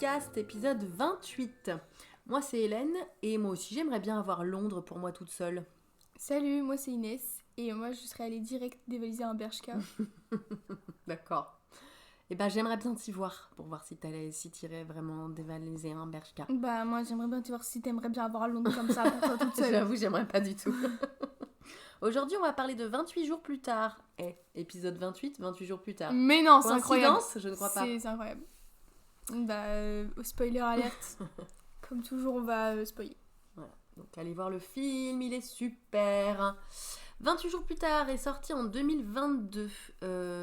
podcast, épisode 28. Moi c'est Hélène et moi aussi j'aimerais bien avoir Londres pour moi toute seule. Salut, moi c'est Inès et moi je serais allée direct dévaliser un Bershka. D'accord. Et ben j'aimerais bien t'y voir pour voir si t'irais vraiment dévaliser un Bershka. Bah moi j'aimerais bien te voir si t'aimerais bien avoir Londres comme ça pour toi toute seule. J'avoue j'aimerais pas du tout. Aujourd'hui on va parler de 28 jours plus tard. Épisode 28, 28 jours plus tard. Mais non, c'est incroyable. Coïncidence? Je ne crois pas. C'est incroyable. Spoiler alerte. Comme toujours on va spoiler. Voilà. Donc allez voir le film, il est super. 28 jours plus tard est sorti en 2022.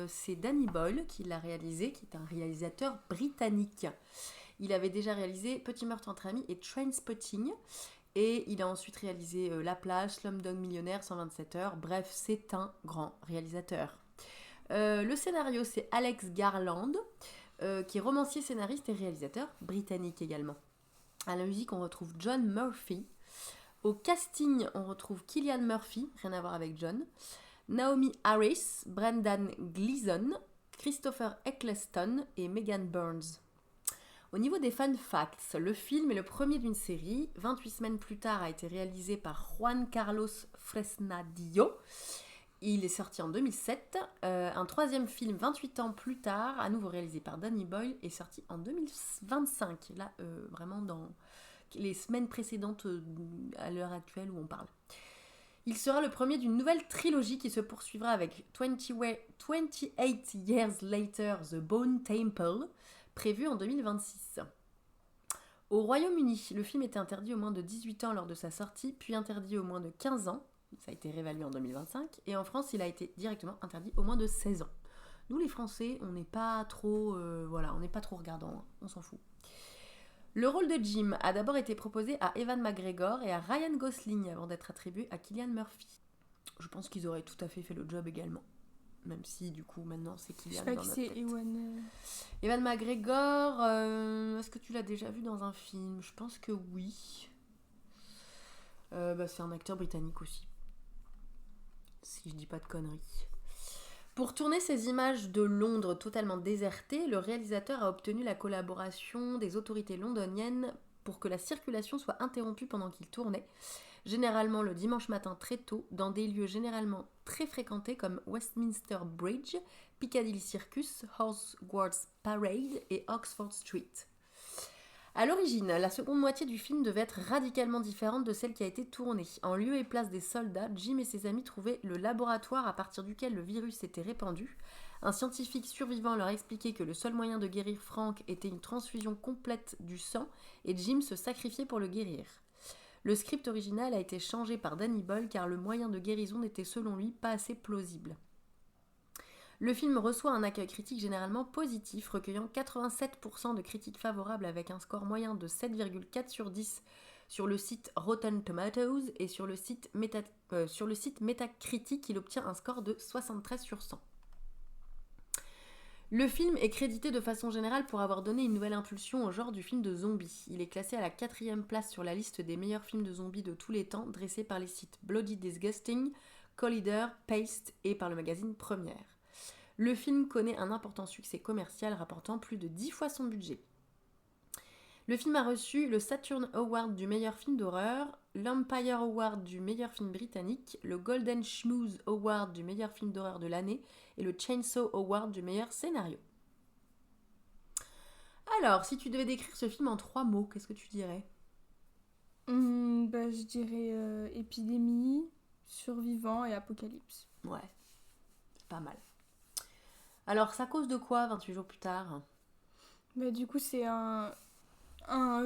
C'est Danny Boyle qui l'a réalisé, qui est un réalisateur britannique. Il avait déjà réalisé Petit meurtre entre amis et Trainspotting. Et il a ensuite réalisé La plage, Slumdog Millionnaire, 127 heures. Bref, c'est un grand réalisateur. Le scénario, c'est Alex Garland, qui est romancier, scénariste et réalisateur, britannique également. À la musique, on retrouve John Murphy. Au casting, on retrouve Cillian Murphy, rien à voir avec John, Naomi Harris, Brendan Gleeson, Christopher Eccleston et Megan Burns. Au niveau des fun facts, le film est le premier d'une série. 28 semaines plus tard, a été réalisé par Juan Carlos Fresnadillo. Il est sorti en 2007. Un troisième film, 28 ans plus tard, à nouveau réalisé par Danny Boyle, est sorti en 2025. Là, vraiment dans les semaines précédentes à l'heure actuelle où on parle. Il sera le premier d'une nouvelle trilogie qui se poursuivra avec 28 Years Later, The Bone Temple, prévu en 2026. Au Royaume-Uni, le film était interdit aux moins de 18 ans lors de sa sortie, puis interdit aux moins de 15 ans, ça a été réévalué en 2025, et en France, il a été directement interdit aux moins de 16 ans. Nous, les Français, on n'est pas trop, on n'est pas trop regardants, hein, on s'en fout. Le rôle de Jim a d'abord été proposé à Ewan McGregor et à Ryan Gosling avant d'être attribué à Cillian Murphy. Je pense qu'ils auraient tout à fait le job également. Même si du coup maintenant c'est Cillian dans notre tête. Je sais pas qui c'est Ewan McGregor, est-ce que tu l'as déjà vu dans un film? Je pense que oui. C'est un acteur britannique aussi. Si je dis pas de conneries. Pour tourner ces images de Londres totalement désertées, le réalisateur a obtenu la collaboration des autorités londoniennes pour que la circulation soit interrompue pendant qu'il tournait, généralement le dimanche matin très tôt, dans des lieux généralement très fréquentés comme Westminster Bridge, Piccadilly Circus, Hogwarts Parade et Oxford Street. A l'origine, la seconde moitié du film devait être radicalement différente de celle qui a été tournée. En lieu et place des soldats, Jim et ses amis trouvaient le laboratoire à partir duquel le virus s'était répandu. Un scientifique survivant leur expliquait que le seul moyen de guérir Frank était une transfusion complète du sang et Jim se sacrifiait pour le guérir. Le script original a été changé par Danny Boyle car le moyen de guérison n'était selon lui pas assez plausible. Le film reçoit un accueil critique généralement positif, recueillant 87% de critiques favorables avec un score moyen de 7,4 sur 10 sur le site Rotten Tomatoes et sur le site Metacritic, il obtient un score de 73 sur 100. Le film est crédité de façon générale pour avoir donné une nouvelle impulsion au genre du film de zombies. Il est classé à la 4e place sur la liste des meilleurs films de zombies de tous les temps, dressée par les sites Bloody Disgusting, Collider, Paste et par le magazine Première. Le film connaît un important succès commercial rapportant plus de 10 fois son budget. Le film a reçu le Saturn Award du meilleur film d'horreur, l'Empire Award du meilleur film britannique, le Golden Schmooze Award du meilleur film d'horreur de l'année et le Chainsaw Award du meilleur scénario. Alors, si tu devais décrire ce film en 3 mots, qu'est-ce que tu dirais ? Je dirais épidémie, survivant et apocalypse. Ouais, c'est pas mal. Alors, ça cause de quoi 28 jours plus tard ? Du coup, c'est un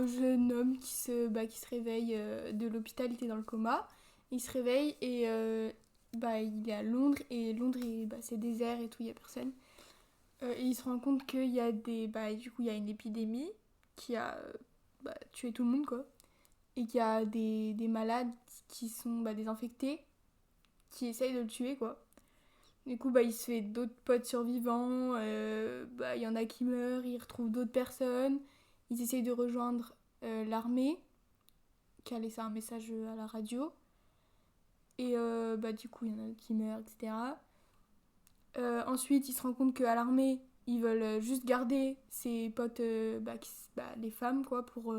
jeune homme qui se réveille de l'hôpital, il était dans le coma. Il se réveille et il est à Londres et Londres c'est désert et tout, il n'y a personne. Et il se rend compte qu'il y a il y a une épidémie qui a tué tout le monde quoi. Et qu'il y a des malades qui sont désinfectés qui essayent de le tuer quoi. Du coup, il se fait d'autres potes survivants, il y en a qui meurent, il retrouve d'autres personnes, ils essayent de rejoindre l'armée, qui a laissé un message à la radio, et du coup, il y en a qui meurent, etc. Ensuite, il se rend compte qu'à l'armée, ils veulent juste garder ses potes, les femmes, quoi, pour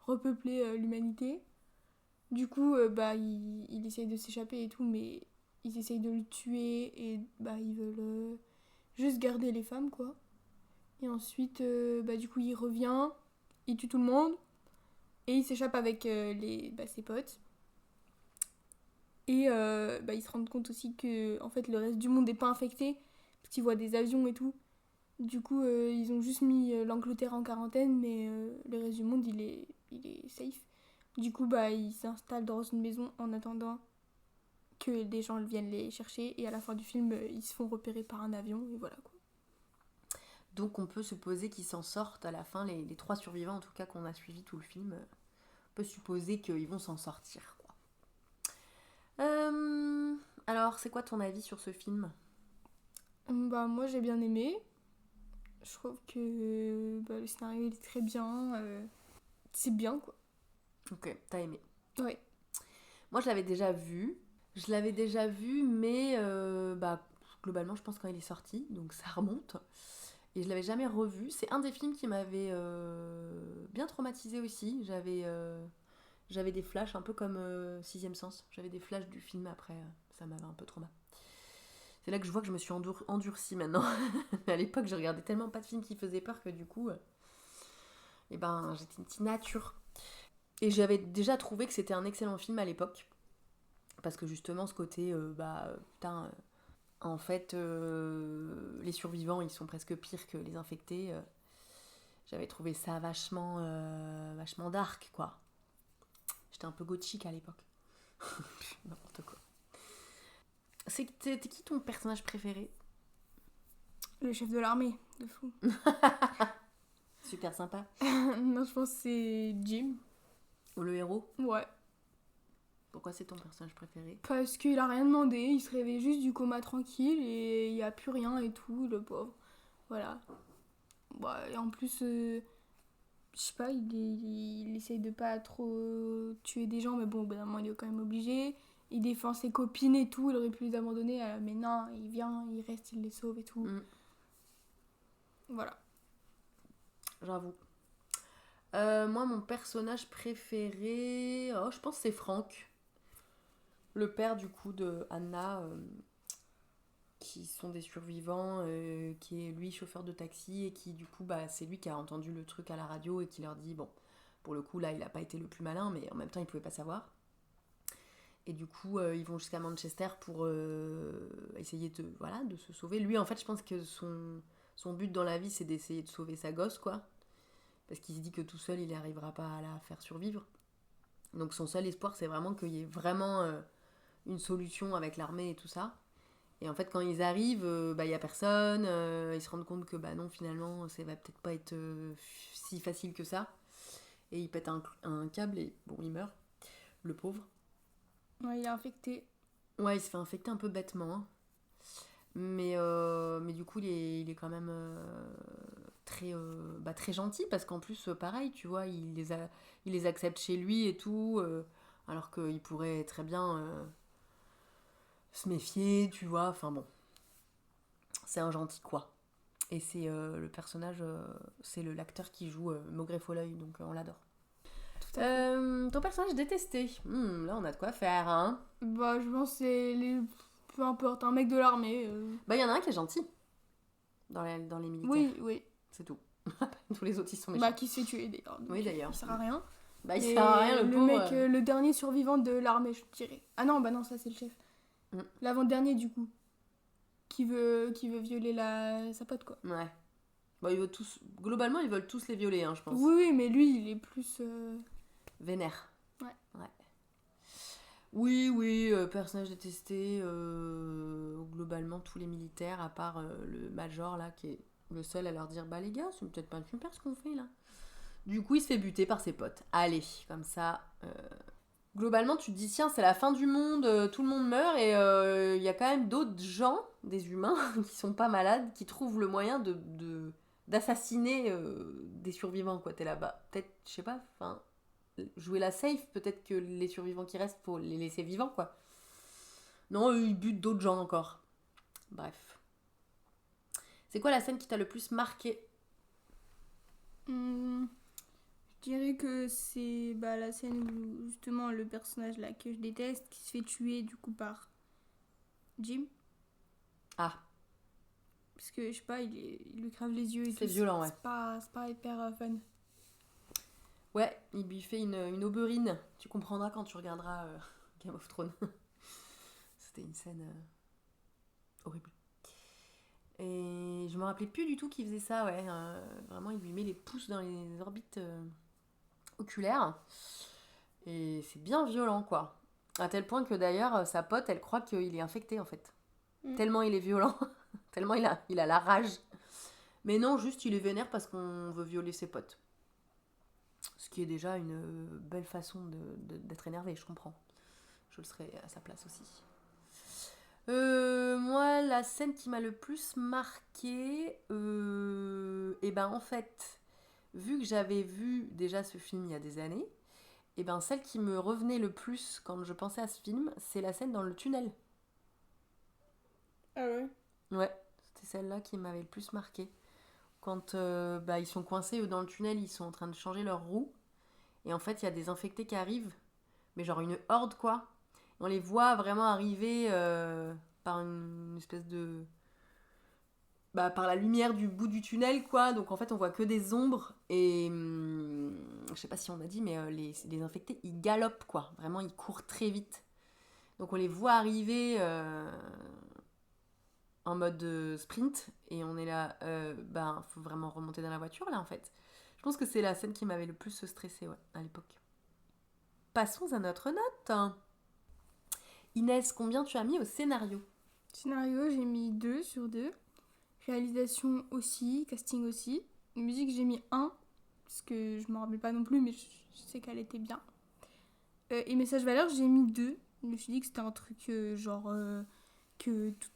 repeupler l'humanité. Du coup, il essaye de s'échapper et tout, mais ils essayent de le tuer et ils veulent juste garder les femmes, quoi. Et ensuite, du coup, il revient, il tue tout le monde et il s'échappe avec ses potes. Et ils se rendent compte aussi que en fait, le reste du monde n'est pas infecté parce qu'ils voient des avions et tout. Du coup, ils ont juste mis l'Angleterre en quarantaine, mais le reste du monde, il est safe. Du coup, ils s'installent dans une maison en attendant que des gens viennent les chercher. Et à la fin du film, ils se font repérer par un avion, et voilà, quoi. Donc on peut supposer qu'ils s'en sortent à la fin, les 3 survivants en tout cas qu'on a suivi tout le film, on peut supposer qu'ils vont s'en sortir, quoi. Alors, c'est quoi ton avis sur ce film ? Moi, j'ai bien aimé. Je trouve que le scénario il est très bien. C'est bien, quoi. Ok, t'as aimé. Ouais. Moi, je l'avais déjà vu. Je l'avais déjà vu, mais globalement, je pense quand il est sorti, donc ça remonte. Et je l'avais jamais revu. C'est un des films qui m'avait bien traumatisée aussi. J'avais des flashs, un peu comme Sixième Sens. J'avais des flashs du film après, ça m'avait un peu traumatisée. C'est là que je vois que je me suis endurcie maintenant. À l'époque, je regardais tellement pas de films qui faisaient peur que du coup, j'étais une petite nature. Et j'avais déjà trouvé que c'était un excellent film à l'époque. Parce que justement, ce côté, en fait, les survivants, ils sont presque pires que les infectés. J'avais trouvé ça vachement dark, quoi. J'étais un peu gothique à l'époque. N'importe quoi. C'était qui ton personnage préféré ? Le chef de l'armée, de fou. Super sympa. Non, je pense que c'est Jim. Ou le héros ? Ouais. Pourquoi c'est ton personnage préféré ? Parce qu'il a rien demandé, il se réveille juste du coma tranquille et il n'y a plus rien et tout, le pauvre. Voilà. Et en plus, je sais pas, il essaye de pas trop tuer des gens, mais bon, au bout d'un moment, il est quand même obligé. Il défend ses copines et tout, il aurait pu les abandonner, mais non, il vient, il reste, il les sauve et tout. Voilà. J'avoue. Moi, mon personnage préféré, je pense que c'est Franck. Le père, du coup, de Anna, qui sont des survivants, qui est, lui, chauffeur de taxi, et qui, du coup, c'est lui qui a entendu le truc à la radio et qui leur dit, bon, pour le coup, là, il n'a pas été le plus malin, mais en même temps, il ne pouvait pas savoir. Et du coup, ils vont jusqu'à Manchester pour essayer de se sauver. Lui, en fait, je pense que son but dans la vie, c'est d'essayer de sauver sa gosse, quoi. Parce qu'il se dit que tout seul, il n'arrivera pas à la faire survivre. Donc son seul espoir, c'est vraiment qu'il y ait vraiment une solution avec l'armée et tout ça. Et en fait, quand ils arrivent, il n'y a personne. Ils se rendent compte que non, finalement, ça va peut-être pas être si facile que ça. Et il pète un câble et bon, il meurt. Le pauvre. Ouais, il est infecté. Ouais, il se fait infecter un peu bêtement. Hein. Mais du coup, il est quand même très gentil parce qu'en plus, pareil, tu vois, il les accepte chez lui et tout, alors qu'il pourrait très bien se méfier, tu vois. Enfin bon, c'est un gentil, quoi. Et c'est le personnage, c'est l'acteur qui joue Maugrey Folleuil, donc on l'adore. Ton personnage détesté. Là, on a de quoi faire, hein. Je pense que c'est peu importe, un mec de l'armée. Il y en a un qui est gentil. Dans les militaires. Oui. C'est tout. Tous les autres, ils sont méchants. Qui se fait tuer, d'ailleurs. Oui, d'ailleurs. Il sert à rien. Il sert à rien, le pauvre. Mec, le dernier survivant de l'armée, je dirais. Ah non, ça, c'est le chef. L'avant-dernier, du coup. Qui veut violer sa pote, quoi. Ouais. Ils veulent tous... Globalement, ils veulent tous les violer, hein, je pense. Oui, mais lui, il est plus... Vénère. Ouais. Oui, personnage détesté. Globalement, tous les militaires, à part le major, là, qui est le seul à leur dire, les gars, c'est peut-être pas super ce qu'on fait, là. Du coup, il se fait buter par ses potes. Allez, comme ça... Globalement, tu te dis, tiens, c'est la fin du monde, tout le monde meurt, et il y a quand même d'autres gens, des humains, qui sont pas malades, qui trouvent le moyen d'assassiner des survivants, quoi. T'es là-bas. Peut-être, je sais pas, jouer la safe, peut-être que les survivants qui restent, faut les laisser vivants, quoi. Non, ils butent d'autres gens encore. Bref. C'est quoi la scène qui t'a le plus marqué? Je dirais que c'est la scène où justement le personnage là que je déteste qui se fait tuer du coup par Jim. Ah, Parce que je sais pas, il lui crave les yeux et c'est tout. violent, ouais. C'est pas hyper fun. Ouais, il lui fait une auberine. Tu comprendras quand tu regarderas Game of Thrones. C'était une scène horrible. Et je me rappelais plus du tout qu'il faisait ça, ouais. Vraiment, il lui met les pouces dans les orbites oculaires. Et c'est bien violent, quoi. À tel point que d'ailleurs, sa pote, elle croit qu'il est infecté, en fait. Tellement il est violent. Tellement il a la rage. Mais non, juste il est vénère parce qu'on veut violer ses potes. Ce qui est déjà une belle façon d'être énervé, je comprends. Je le serais à sa place aussi. Moi, la scène qui m'a le plus marquée, et ben en fait, vu que j'avais vu déjà ce film il y a des années, et ben celle qui me revenait le plus quand je pensais à ce film, c'est la scène dans le tunnel. Ah ouais. Ouais, c'était celle-là qui m'avait le plus marquée. Quand ils sont coincés eux, dans le tunnel, ils sont en train de changer leur roue. Et en fait, il y a des infectés qui arrivent, mais genre une horde, quoi. On les voit vraiment arriver par une espèce de... par la lumière du bout du tunnel, quoi. Donc en fait, on voit que des ombres. Et je sais pas si on a dit, mais les infectés, ils galopent, quoi. Vraiment, ils courent très vite. Donc on les voit arriver en mode sprint. Et on est là, faut vraiment remonter dans la voiture, là, en fait. Je pense que c'est la scène qui m'avait le plus stressée, ouais, à l'époque. Passons à notre note. Inès, combien tu as mis au scénario? Scénario, j'ai mis 2 sur 2. Réalisation aussi, casting aussi. Musique, j'ai mis 1, parce que je me rappelle pas non plus, mais je sais qu'elle était bien. Et message valeur, j'ai mis 2. Je me suis dit que c'était un truc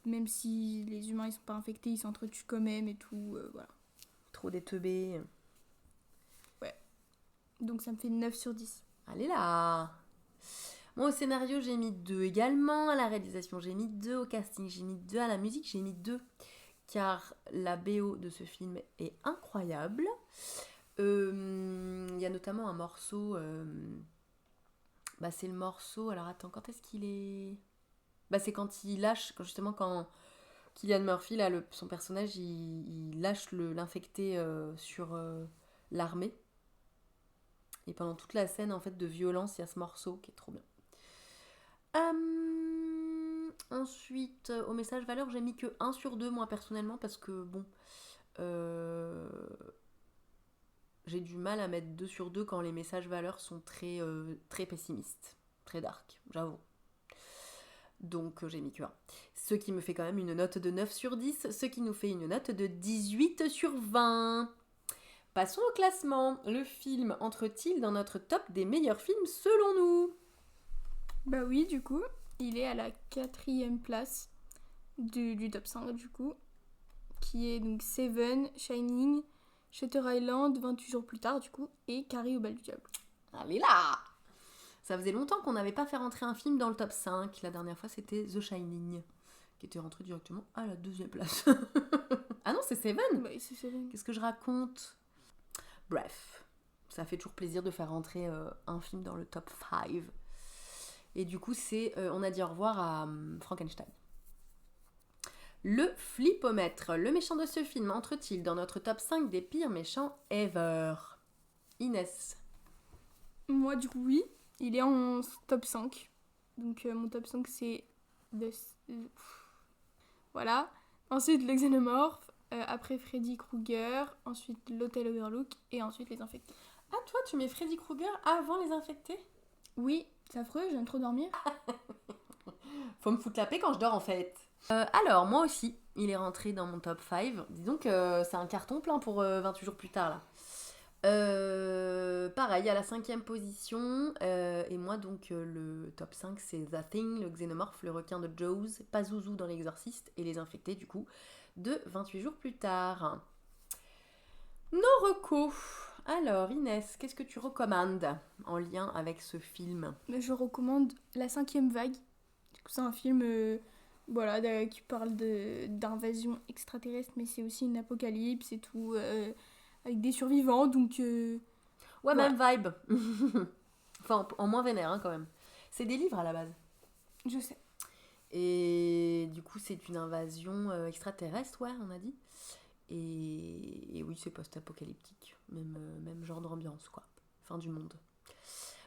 même si les humains ils sont pas infectés, ils s'entretuent quand même et tout. Voilà. Trop déteubé. Ouais. Donc ça me fait 9 sur 10. Allez là. Moi au scénario j'ai mis 2 également, à la réalisation j'ai mis 2, au casting j'ai mis 2, à la musique j'ai mis 2. Car la BO de ce film est incroyable. Il y a notamment un morceau... c'est le morceau... Alors attends, quand est-ce qu'il est... c'est quand il lâche, justement quand Cillian Murphy, là, son personnage, il lâche l'infecté sur l'armée. Et pendant toute la scène en fait de violence, il y a ce morceau qui est trop bien. Ensuite, au message valeur, j'ai mis que 1 sur 2 moi personnellement parce que bon, j'ai du mal à mettre 2 sur 2 quand les messages valeurs sont très pessimistes, très dark, j'avoue. Donc j'ai mis que 1. Ce qui me fait quand même une note de 9 sur 10, ce qui nous fait une note de 18 sur 20. Passons au classement. Le film entre-t-il dans notre top des meilleurs films selon nous? Bah oui, du coup, il est à la 4e place du top 5 du coup, qui est donc Seven, Shining, Shutter Island, 28 jours plus tard du coup, et Carrie au bal du diable. Allez là! Ça faisait longtemps qu'on n'avait pas fait rentrer un film dans le top 5. La dernière fois, c'était The Shining, qui était rentré directement à la 2e place. Ah non, c'est Seven? Bah c'est Seven. Qu'est-ce que je raconte? Bref, ça fait toujours plaisir de faire rentrer un film dans le top 5. Et du coup, on a dit au revoir à Frankenstein. Le flipomètre. Le méchant de ce film entre-t-il dans notre top 5 des pires méchants ever? Inès. Moi du coup oui, il est en top 5. Donc mon top 5 c'est voilà. Ensuite le Xenomorph, après Freddy Krueger, ensuite l'Hôtel Overlook et ensuite les infectés. Ah toi tu mets Freddy Krueger avant les infectés? Oui, c'est affreux, j'aime trop dormir. Faut me foutre la paix quand je dors en fait. Alors moi aussi, il est rentré dans mon top 5. Dis donc c'est un carton plein pour 28 jours plus tard là. Pareil, à la 5e position. Et moi donc le top 5 c'est The Thing, le Xénomorphe, le requin de Jaws, Pazuzu dans l'Exorciste et les infectés du coup de 28 jours plus tard. Nos recos. Alors Inès, qu'est-ce que tu recommandes en lien avec ce film? Je recommande La 5e vague. Du coup c'est un film Voilà, qui parle d'invasion extraterrestre, mais c'est aussi une apocalypse et tout, avec des survivants, donc... Ouais, voilà. même vibe. Enfin, en moins vénère, hein, quand même. C'est des livres à la base. Je sais. Et du coup, c'est une invasion extraterrestre, ouais, on a dit. Et oui, c'est post-apocalyptique. Même genre d'ambiance, quoi. Fin du monde.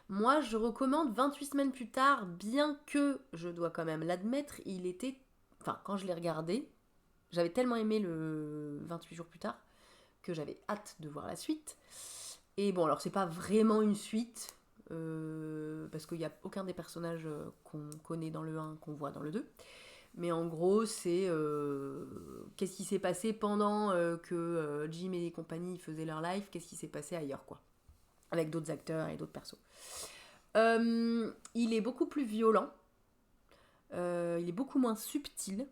Moi, je recommande 28 semaines plus tard, bien que, je dois quand même l'admettre, il était... Enfin, quand je l'ai regardé, j'avais tellement aimé le 28 jours plus tard que j'avais hâte de voir la suite. Et bon, alors c'est pas vraiment une suite, parce qu'il n'y a aucun des personnages qu'on connaît dans le 1 qu'on voit dans le 2. Mais en gros, c'est qu'est-ce qui s'est passé pendant que Jim et compagnie faisaient leur live, qu'est-ce qui s'est passé ailleurs, quoi. Avec d'autres acteurs et d'autres persos. Il est beaucoup plus violent, il est beaucoup moins subtil,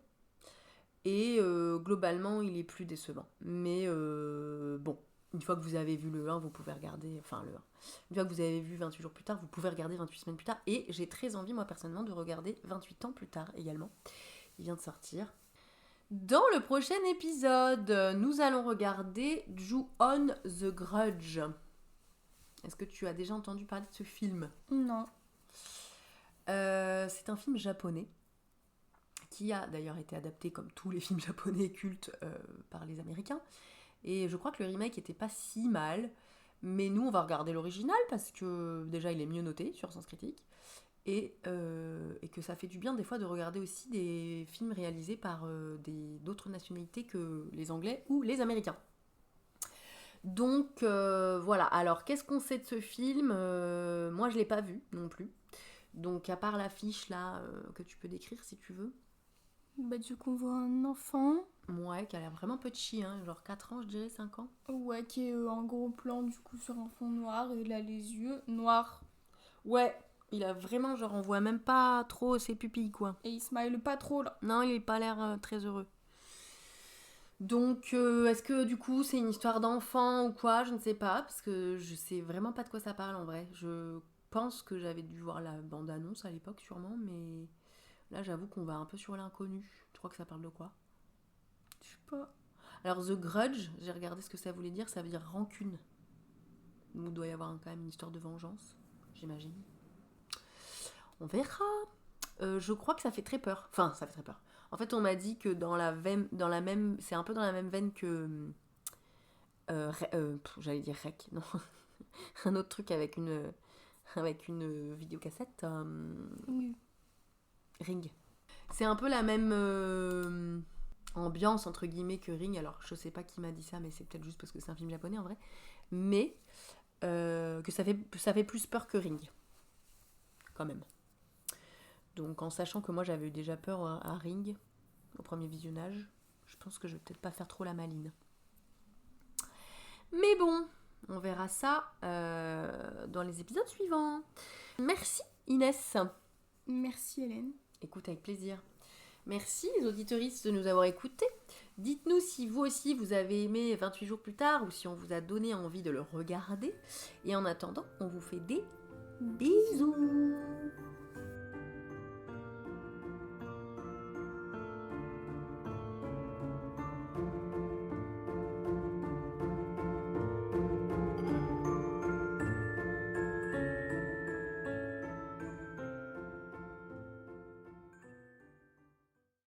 et globalement, il est plus décevant. Mais bon, une fois que vous avez vu le 1, vous pouvez regarder, enfin le 1. Une fois que vous avez vu 28 jours plus tard, vous pouvez regarder 28 semaines plus tard. Et j'ai très envie, moi personnellement, de regarder 28 ans plus tard également. Il vient de sortir. Dans le prochain épisode, nous allons regarder Ju-on the Grudge. Est-ce que tu as déjà entendu parler de ce film ? Non. C'est un film japonais qui a d'ailleurs été adapté comme tous les films japonais cultes par les Américains. Et je crois que le remake était pas si mal. Mais nous, on va regarder l'original parce que déjà, il est mieux noté sur Sens Critique. Et que ça fait du bien des fois de regarder aussi des films réalisés par d'autres nationalités que les Anglais ou les Américains. Donc voilà, alors qu'est-ce qu'on sait de ce film ? Moi je l'ai pas vu non plus. Donc à part l'affiche là que tu peux décrire si tu veux. Bah du coup on voit un enfant. Ouais, qui a l'air vraiment petit, hein, genre 4 ans je dirais, 5 ans. Ouais, qui est en gros plan du coup sur un fond noir et il a les yeux noirs. Ouais, il a vraiment genre on voit même pas trop ses pupilles quoi. Et il smile pas trop là. Non, il n'a pas l'air très heureux. Donc, est-ce que du coup c'est une histoire d'enfant ou quoi ? Je ne sais pas, parce que je sais vraiment pas de quoi ça parle en vrai. Je pense que j'avais dû voir la bande-annonce à l'époque sûrement, mais là j'avoue qu'on va un peu sur l'inconnu. Tu crois que ça parle de quoi ? Je sais pas. Alors, The Grudge, j'ai regardé ce que ça voulait dire, ça veut dire rancune. Donc, il doit y avoir quand même une histoire de vengeance, j'imagine. On verra. Je crois que ça fait très peur. Enfin, ça fait très peur. En fait, on m'a dit que c'est un peu dans la même veine que j'allais dire Rec, non. Un autre truc avec une vidéocassette. Oui. Ring. C'est un peu la même ambiance, entre guillemets, que Ring. Alors, je sais pas qui m'a dit ça, mais c'est peut-être juste parce que c'est un film japonais, en vrai. Mais que ça fait plus peur que Ring. Quand même. Donc, en sachant que moi, j'avais eu déjà peur à Ring, au premier visionnage, je pense que je vais peut-être pas faire trop la maline. Mais bon, on verra ça dans les épisodes suivants. Merci Inès. Merci Hélène. Écoute, avec plaisir. Merci les auditeuristes de nous avoir écoutés. Dites-nous si vous aussi vous avez aimé 28 jours plus tard ou si on vous a donné envie de le regarder. Et en attendant, on vous fait des bisous.